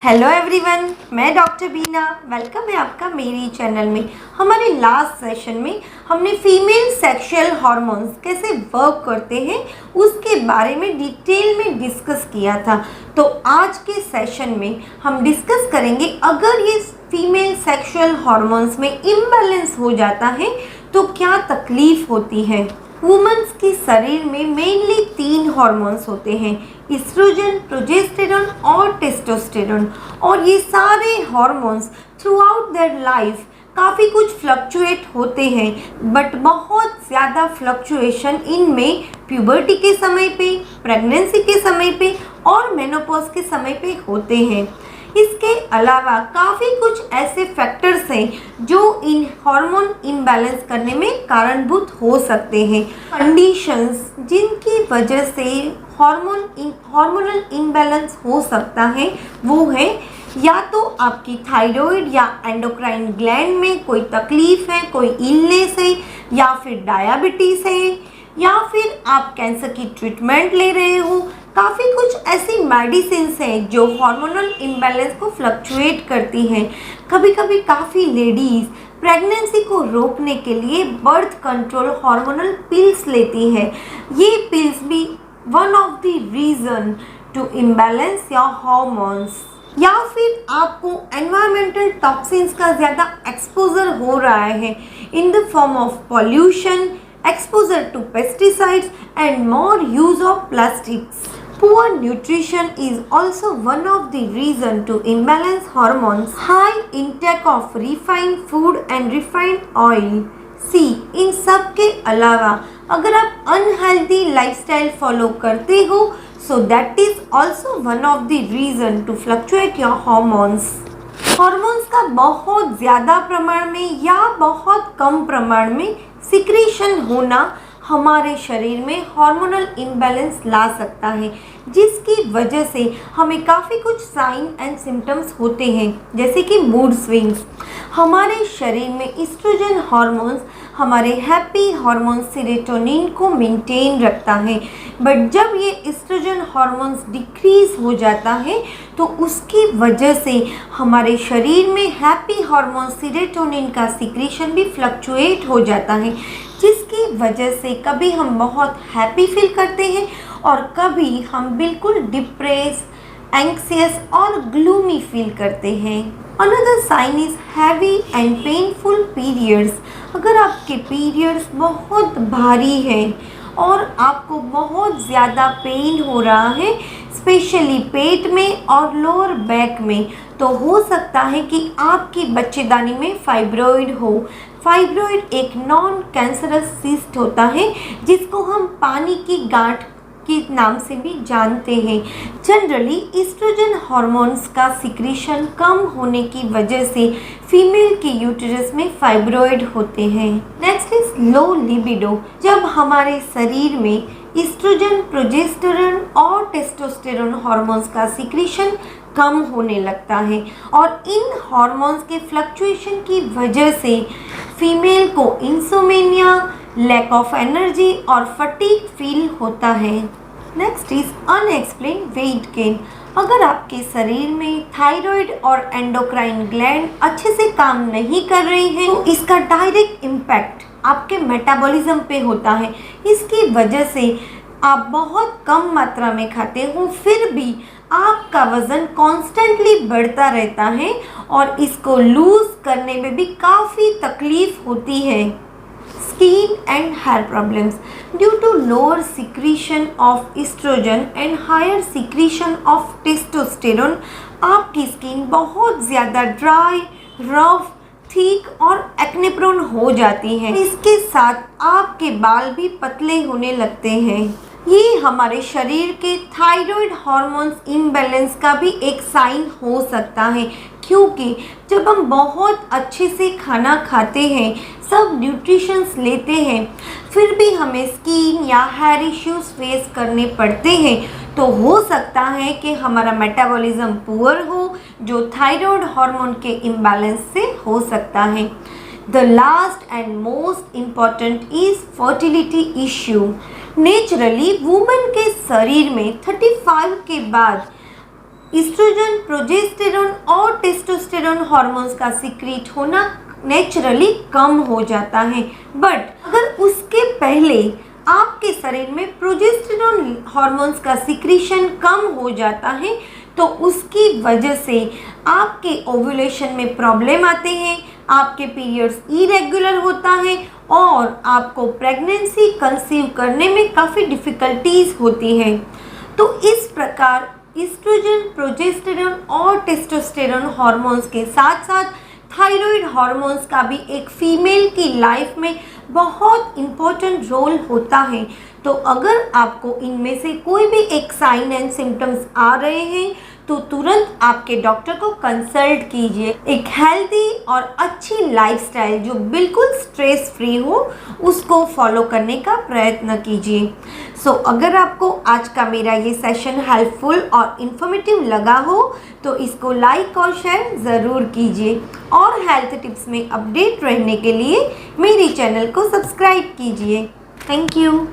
Hello everyone, मैं doctor बीना। Welcome है आपका मेरी चैनल में। हमारे लास्ट सेशन में हमने फीमेल सेक्सुअल हार्मोन्स कैसे वर्क करते हैं उसके बारे में डिटेल में डिस्कस किया था। तो आज के सेशन में हम डिस्कस करेंगे अगर ये फीमेल सेक्सुअल हार्मोन्स में इम्बैलेंस हो जाता है तो क्या तकलीफ होती है। वुमेन्स के शरीर में मेनली 3 हार्मोन्स होते हैं, एस्ट्रोजन, प्रोजेस्टेरॉन और टेस्टोस्टेरॉन। और ये सारे hormones through out their life काफ़ी कुछ फ्लक्चुएट होते हैं, बट बहुत ज़्यादा फ्लक्चुएशन इनमें प्यूबर्टी के समय पे, प्रेगनेंसी के समय पे और मेनोपॉज के समय पे होते हैं। इसके अलावा काफ़ी कुछ ऐसे फैक्टर्स हैं जो इन हार्मोन इम्बैलेंस करने में कारणभूत हो सकते हैं। कंडीशंस जिनकी वजह से हार्मोनल इम्बैलेंस हो सकता है वो है या तो आपकी थायराइड या एंडोक्राइन ग्लैंड में कोई तकलीफ है, कोई इलनेस है, या फिर डायबिटीज़ है, या फिर आप कैंसर की ट्रीटमेंट ले रहे हो। काफ़ी कुछ ऐसी मेडिसिन्स हैं जो हार्मोनल इम्बैलेंस को फ्लक्चुएट करती हैं। कभी कभी काफ़ी लेडीज़ प्रेगनेंसी को रोकने के लिए बर्थ कंट्रोल हार्मोनल पिल्स लेती हैं। ये पिल्स भी one of the reason to imbalance your hormones. या फिर आपको एनवायरमेंटल टॉक्सिन्स का ज़्यादा एक्सपोजर हो रहा है in the form of pollution, exposure to pesticides and more use of plastics. Poor nutrition is also one of the reason to imbalance hormones. High intake of refined food and refined oil. See, इन सब के अलावा अगर आप unhealthy lifestyle follow करते हो so that is also one of the reason to fluctuate your hormones. Hormones का बहुत ज़्यादा प्रमाण में या बहुत कम प्रमाण में सिक्रीशन होना हमारे शरीर में हार्मोनल इम्बैलेंस ला सकता है, जिसकी वजह से हमें काफ़ी कुछ साइन एंड सिम्टम्स होते हैं, जैसे कि मूड स्विंग्स। हमारे शरीर में एस्ट्रोजन हार्मोन्स हमारे हैप्पी हार्मोन सेरोटोनिन को मेंटेन रखता है, बट जब ये एस्ट्रोजन हार्मोन्स डिक्रीज हो जाता है तो उसकी वजह से हमारे शरीर में हैप्पी हार्मोन सेरोटोनिन का सिक्रीशन भी फ्लक्चुएट हो जाता है, जिसकी वजह से कभी हम बहुत हैप्पी फील करते हैं और कभी हम बिल्कुल डिप्रेस, एंक्सियस और ग्लूमी फील करते हैं। Another sign is heavy and painful periods. अगर आपके पीरियड्स बहुत भारी हैं और आपको बहुत ज़्यादा पेन हो रहा है, स्पेशली पेट में और लोअर बैक में, तो हो सकता है कि आपकी बच्चेदानी में फाइब्रॉइड हो। फाइब्रॉइड एक नॉन कैंसरस सिस्ट होता है जिसको हम पानी की गांठ के नाम से भी जानते हैं। जनरली एस्ट्रोजन हार्मोन्स का सिक्रीशन कम होने की वजह से फीमेल के यूटेरस में फाइब्रॉइड होते हैं। Next is low libido. जब हमारे शरीर में एस्ट्रोजन, प्रोजेस्टेरॉन और टेस्टोस्टेरॉन हार्मोन्स का सिक्रीशन कम होने लगता है और इन हार्मोन्स के फ्लक्चुएशन की वजह से फीमेल को इंसोमेनिया, लैक ऑफ एनर्जी और फटीग फील होता है। Next is unexplained weight gain. अगर आपके शरीर में थायराइड और एंडोक्राइन ग्लैंड अच्छे से काम नहीं कर रही हैं तो इसका डायरेक्ट इम्पैक्ट आपके मेटाबॉलिज्म पे होता है। इसकी वजह से आप बहुत कम मात्रा में खाते हो, फिर भी आपका वज़न कॉन्स्टेंटली बढ़ता रहता है और इसको लूज़ करने में भी काफ़ी तकलीफ होती है। Skin and hair problems. Due to lower secretion of estrogen and higher secretion of testosterone, आपकी स्किन बहुत ज़्यादा ड्राई, रफ, थिक और एक्ने प्रोन हो जाती है। इसके साथ आपके बाल भी पतले होने लगते हैं। ये हमारे शरीर के थायराइड हार्मोन्स इम्बैलेंस का भी एक साइन हो सकता है, क्योंकि जब हम बहुत अच्छे से खाना खाते हैं, सब न्यूट्रिशंस लेते हैं, फिर भी हमें स्किन या हेयर इश्यूज फेस करने पड़ते हैं, तो हो सकता है कि हमारा मेटाबॉलिज्म पुअर हो, जो थायराइड हार्मोन के इम्बैलेंस से हो सकता है। The last and most important is fertility issue. Naturally women के शरीर में 35 के बाद एस्ट्रोजन, प्रोजेस्टेरॉन प्रोजेस्टेरोन हार्मोन्स का सीक्रेट होना नेचुरली कम हो जाता है। बट अगर उसके पहले आपके शरीर में प्रोजेस्टेरोन हार्मोन्स का सीक्रेशन कम हो जाता है तो उसकी वजह से आपके ओव्यूलेशन में प्रॉब्लम आते हैं, आपके पीरियड्स इरेगुलर होता है और आपको प्रेगनेंसी कंसीव करने में काफ़ी डिफ़िकल्टीज होती है। तो इस प्रकार एस्ट्रोजन, प्रोजेस्टेरोन और टेस्टोस्टेरोन हार्मोन्स के साथ साथ थायराइड हार्मोन्स का भी एक फीमेल की लाइफ में बहुत इम्पोर्टेंट रोल होता है। तो अगर आपको इनमें से कोई भी एक साइन एंड सिम्टम्स आ रहे हैं तो तुरंत आपके डॉक्टर को कंसल्ट कीजिए। एक हेल्दी और अच्छी लाइफस्टाइल जो बिल्कुल स्ट्रेस फ्री हो उसको फॉलो करने का प्रयत्न कीजिए। सो अगर आपको आज का मेरा ये सेशन हेल्पफुल और इन्फॉर्मेटिव लगा हो तो इसको लाइक और शेयर ज़रूर कीजिए और हेल्थ टिप्स में अपडेट रहने के लिए मेरे चैनल को सब्सक्राइब कीजिए। Thank you.